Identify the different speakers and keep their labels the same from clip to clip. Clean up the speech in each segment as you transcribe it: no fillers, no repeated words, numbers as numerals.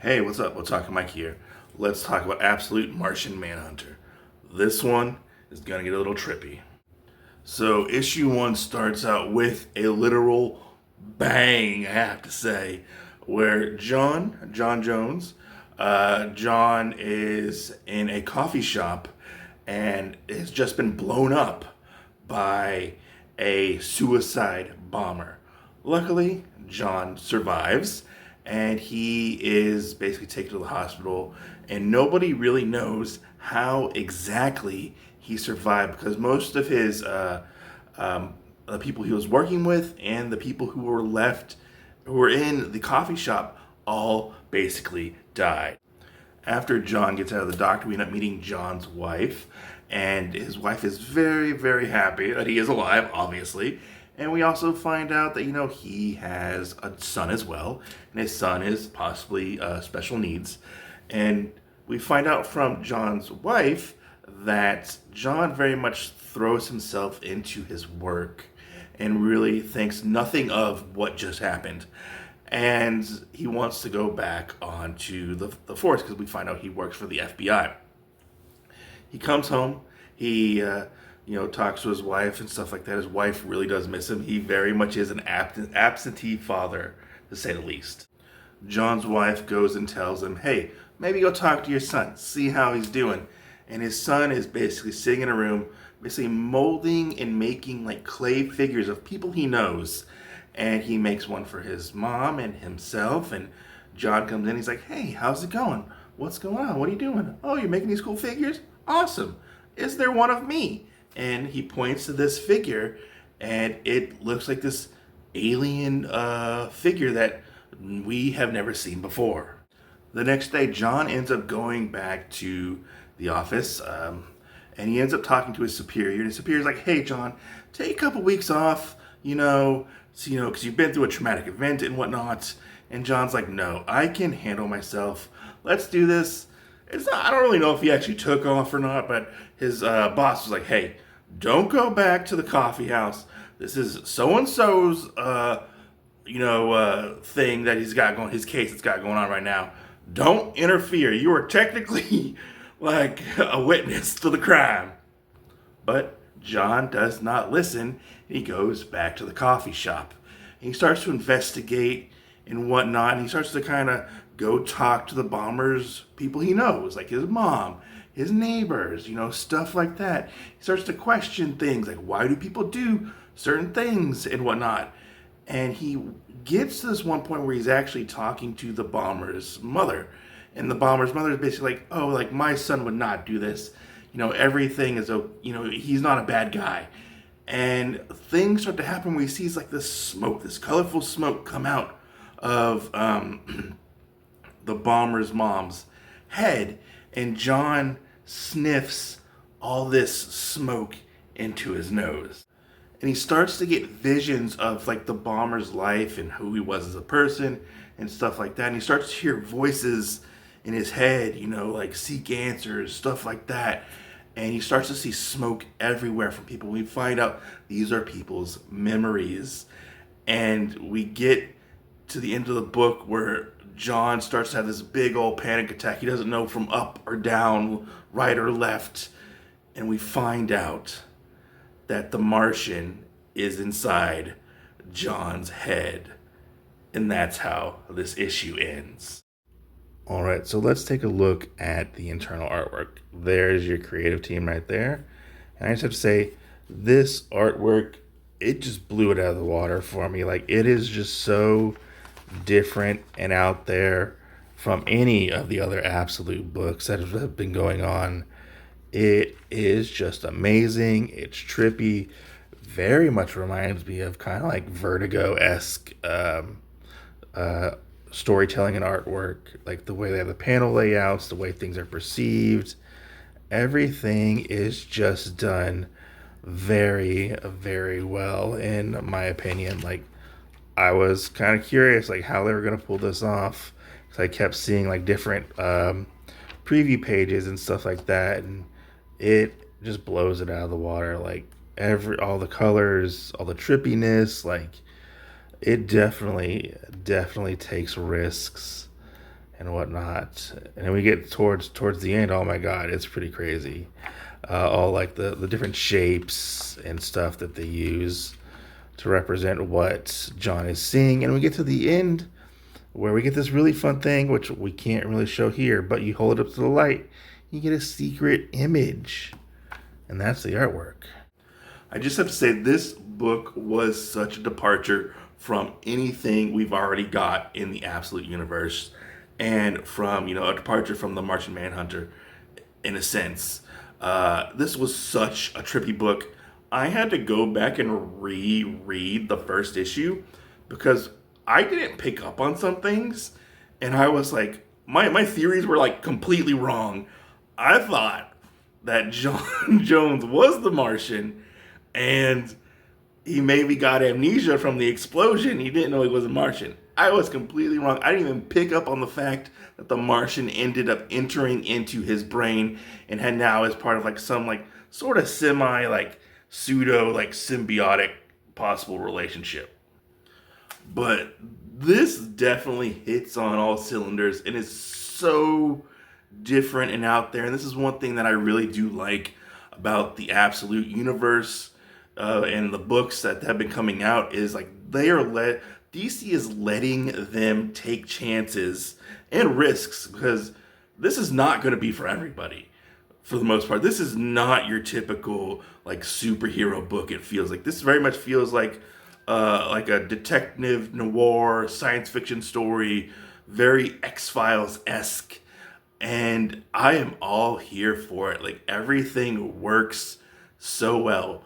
Speaker 1: Hey, what's up? What's talking Mike here. Let's talk about Absolute Martian Manhunter. This one is going to get a little trippy. So, issue 1 starts out with a literal bang, I have to say, where John Jones, John is in a coffee shop and has just been blown up by a suicide bomber. Luckily, John survives and he is basically taken to the hospital, and nobody really knows how exactly he survived because most of his the people he was working with and the people who were in the coffee shop all basically died. After John gets out of the doctor, we end up meeting John's wife, and his wife is very, very happy that he is alive, obviously. And we also find out that, he has a son as well, and his son is possibly special needs. And we find out from John's wife that John very much throws himself into his work and really thinks nothing of what just happened. And he wants to go back onto the force because we find out he works for the FBI. He comes home. He talks to his wife and stuff like that. His wife really does miss him. He very much is an absentee father, to say the least. John's wife goes and tells him, hey, maybe go talk to your son, see how he's doing. And his son is basically sitting in a room, basically molding and making like clay figures of people he knows. And he makes one for his mom and himself. And John comes in, he's like, hey, how's it going? What's going on? What are you doing? Oh, you're making these cool figures? Awesome. Is there one of me? And he points to this figure, and it looks like this alien figure that we have never seen before. The next day, John ends up going back to the office, and he ends up talking to his superior. And his superior's like, hey, John, take a couple weeks off, because you've been through a traumatic event and whatnot. And John's like, no, I can handle myself. Let's do this. I don't really know if he actually took off or not, but his boss was like, hey, don't go back to the coffee house. This is so-and-so's, thing that he's got going, his case that's got going on right now. Don't interfere. You are technically like a witness to the crime. But John does not listen. He goes back to the coffee shop. He starts to investigate and whatnot, and he starts to kind of go talk to the bombers, people he knows, like his mom, his neighbors, stuff like that. He starts to question things like, why do people do certain things and whatnot? And he gets to this one point where he's actually talking to the bomber's mother. And the bomber's mother is basically like, oh, like my son would not do this. Everything is, he's not a bad guy. And things start to happen where he sees like this smoke, this colorful smoke come out of the bomber's mom's head. And John sniffs all this smoke into his nose. And he starts to get visions of like the bomber's life and who he was as a person and stuff like that. And he starts to hear voices in his head, like seek answers, stuff like that. And he starts to see smoke everywhere from people. We find out these are people's memories. And we get to the end of the book where John starts to have this big old panic attack. He doesn't know from up or down, right or left. And we find out that the Martian is inside John's head. And that's how this issue ends. All right, so let's take a look at the internal artwork. There's your creative team right there. And I just have to say, this artwork, it just blew it out of the water for me. Like, it is just so different and out there from any of the other Absolute books that have been going on. It is just amazing. It's trippy. Very much reminds me of kind of like Vertigo-esque storytelling and artwork, like the way they have the panel layouts, the way things are perceived. Everything is just done very, very well, in my opinion. Like, I was kind of curious, like, how they were going to pull this off, because I kept seeing, like, different preview pages and stuff like that, and it just blows it out of the water. Like, all the colors, all the trippiness, like, it definitely takes risks and whatnot. And then we get towards the end. Oh my God, it's pretty crazy. All like the different shapes and stuff that they use to represent what John is seeing. And we get to the end where we get this really fun thing, which we can't really show here, but you hold it up to the light, you get a secret image. And that's the artwork. I just have to say, this book was such a departure from anything we've already got in the Absolute universe, and from, a departure from the Martian Manhunter, in a sense. This was such a trippy book. I had to go back and reread the first issue because I didn't pick up on some things, and I was like, my theories were like completely wrong. I thought that John Jones was the Martian, and he maybe got amnesia from the explosion. He didn't know he was a Martian. I was completely wrong. I didn't even pick up on the fact that the Martian ended up entering into his brain and had now as part of like some like sort of semi like pseudo like symbiotic possible relationship. But this definitely hits on all cylinders and is so different and out there. And this is one thing that I really do like about the Absolute universe and the books that have been coming out, is like DC is letting them take chances and risks, because this is not going to be for everybody. For the most part, this is not your typical like superhero book. It feels like this very much feels like a detective noir science fiction story, very X-Files-esque, and I am all here for it. Like, everything works so well,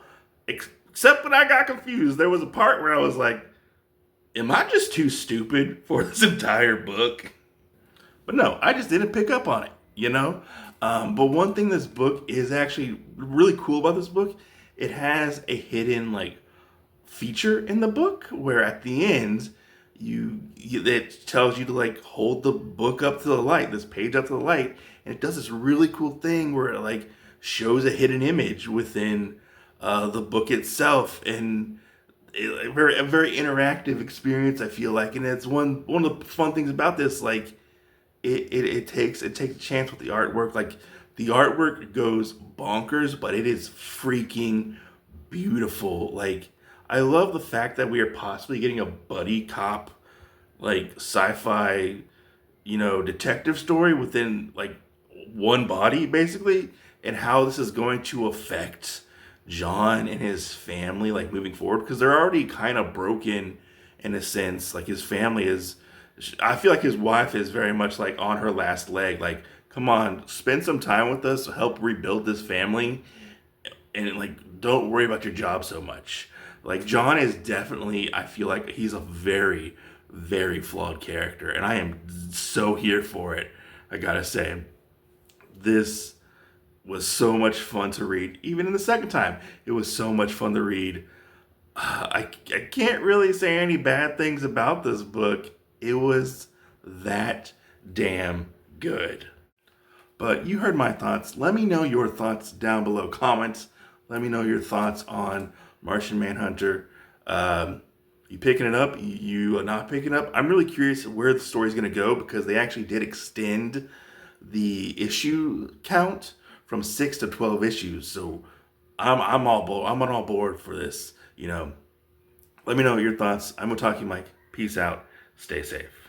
Speaker 1: except when I got confused. There was a part where I was like, am I just too stupid for this entire book? But no, I just didn't pick up on it. But one thing this book is actually really cool about this book, it has a hidden like feature in the book where at the end it tells you to like hold the book up to the light, this page up to the light, and it does this really cool thing where it like shows a hidden image within the book itself, and a very interactive experience, I feel like. And it's one of the fun things about this, like it takes a chance with the artwork. Like, the artwork goes bonkers, but it is freaking beautiful. Like, I love the fact that we are possibly getting a buddy cop, like sci-fi, detective story within like one body, basically, and how this is going to affect John and his family, like, moving forward, because they're already kind of broken in a sense. Like, his family is, I feel like his wife is very much like on her last leg. Like, come on, spend some time with us, help rebuild this family, and like, don't worry about your job so much. Like, John is definitely, I feel like he's a very, very flawed character, and I am so here for it. I gotta say, this was so much fun to read. Even in the second time, it was so much fun to read. I can't really say any bad things about this book. It was that damn good. But you heard my thoughts. Let me know your thoughts down below. Comments. Let me know your thoughts on Martian Manhunter. You picking it up? You are not picking it up? I'm really curious where the story's going to go, because they actually did extend the issue count from 6 to 12 issues. So I'm on board for this. Let me know your thoughts. I'm gonna talk to you, Mike. Peace out. Stay safe.